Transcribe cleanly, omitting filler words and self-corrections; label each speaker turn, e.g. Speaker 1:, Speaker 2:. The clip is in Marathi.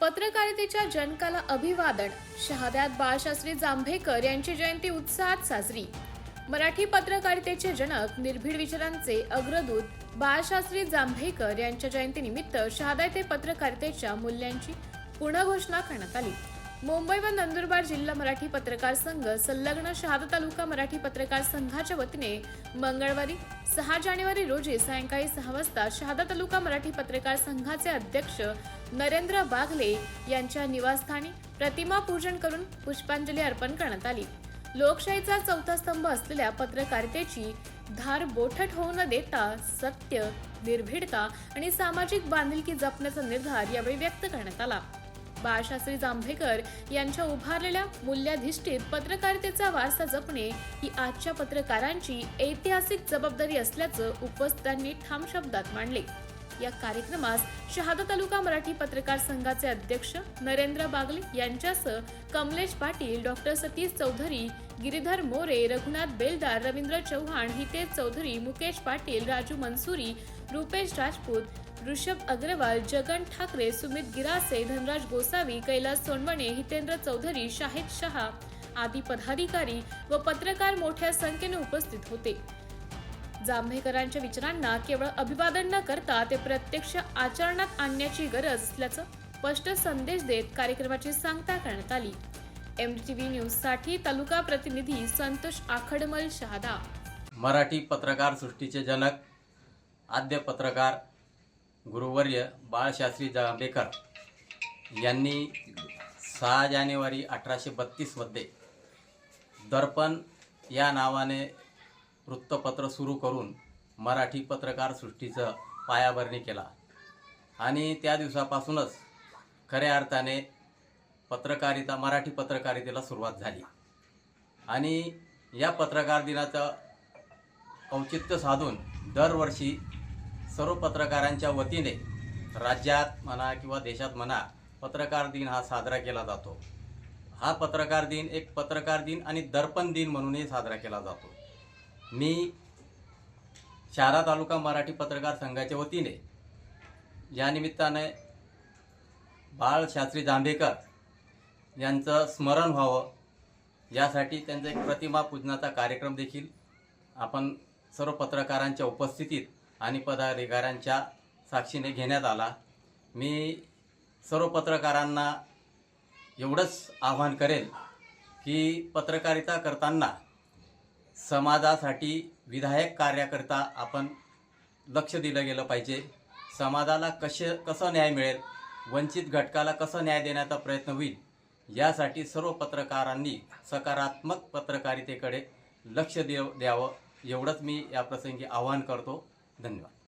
Speaker 1: पत्रकारितेच्या जनकाला अभिवादन. शहाद्यात बाळशास्त्री जांभेकर यांची जयंती उत्साहात साजरी. मराठी पत्रकारितेचे जनक, निर्भीड विचारांचे अग्रदूत बाळशास्त्री जांभेकर यांच्या जयंतीनिमित्त शहादा येथे पत्रकारितेच्या मूल्यांची पुनर्घोषणा करण्यात आली. मुंबई व नंदुरबार जिल्हा मराठी पत्रकार संघ संलग्न शहादा तालुका मराठी पत्रकार संघाच्या वतीने मंगळवारी 6 जानेवारी रोजी सायंकाळी 6 वाजता शहादा तालुका मराठी पत्रकार संघाचे अध्यक्ष नरेंद्र बागले यांच्या निवासस्थानी प्रतिमा पूजन करून पुष्पांजली अर्पण करण्यात आली. लोकशाहीचा चौथा स्तंभ असलेल्या पत्रकारितेची धार बोठट होऊ न देता सत्य, निर्भीडता आणि सामाजिक बांधिलकी जपण्याचा निर्धार यावेळी व्यक्त करण्यात आला. बाळशास्त्री जांभेकर यांच्या उभारलेल्या मूल्याधिष्ठित पत्रकारितेचा वारसा जपणे ही आजच्या पत्रकारांची ऐतिहासिक जबाबदारी असल्याचं उपस्थितांनी ठाम शब्दात मांडले. या कार्यक्रमास शहादा तालुका मराठी पत्रकार संघाचे अध्यक्ष नरेंद्र बागले यांच्यासह कमलेश पाटील, डॉक्टर सतीश चौधरी, गिरीधर मोरे, रघुनाथ बेलदार, रवींद्र चव्हाण, हितेश चौधरी, मुकेश पाटील, राजू मनसुरी, रुपेश राजपूत, ऋषभ अग्रवाल, जगन ठाकरे, सुमित गिरासे, धनराज गोसावी, कैलास सोनवणे, हितेंद्र चौधरी, शाहिद शहा आदी पदाधिकारी व पत्रकार मोठ्या संख्येने उपस्थित होते. जांभेकरांच्या विचारांना केवळ अभिवादन न करता ते प्रत्यक्ष आचरणात आणण्याची गरज असल्याचा स्पष्ट संदेश देत कार्यक्रमाची सांगता करण्यात आली. MTV न्यूज साठी तालुका प्रतिनिधी संतोष आखडमल, शहादा.
Speaker 2: मराठी पत्रकार सृष्टीचे जनक, आद्य पत्रकार गुरुवर्य बाळशास्त्री जांभेकर यांनी 6 जानेवारी 1832 मध्ये दर्पण या नावाने वृत्तपत्र सुरू करून मराठी पत्रकार सृष्टीचं पायाभरणी केला आणि त्या दिवसापासूनच खऱ्या अर्थाने मराठी पत्रकारितेला सुरुवात झाली. आणि या पत्रकार दिनाचं औचित्य साधून दरवर्षी सर्व पत्रकारांच्या वतीने राज्यात म्हणा किंवा देशात म्हणा पत्रकार दिन हा साजरा केला जातो. हा पत्रकार दिन एक पत्रकार दिन आणि दर्पण दिन म्हणूनही साजरा केला जातो. मी शहादा तालुका मराठी पत्रकार संघाच्या वतीने या निमित्ताने बाळशास्त्री जांभेकर यांचं स्मरण व्हावं यासाठी त्यांचा एक प्रतिमा पूजनाचा कार्यक्रम देखील आपण सर्व पत्रकारांच्या उपस्थितीत आणि पदाधिकाऱ्यांच्या साक्षीने घेण्यात आला. मी सर्व पत्रकारांना एवढंच आवाहन करेल की पत्रकारिता करताना समाजासाठी विधायक कार्याकरता आपण लक्ष दिलं गेलं पाहिजे. समाजाला कसं न्याय मिळेल, वंचित घटकाला कसं न्याय देण्याचा प्रयत्न होईल यासाठी सर्व पत्रकारांनी सकारात्मक पत्रकारितेकडे लक्ष द्यावं एवढंच मी या प्रसंगी आवाहन करतो. धन्यवाद.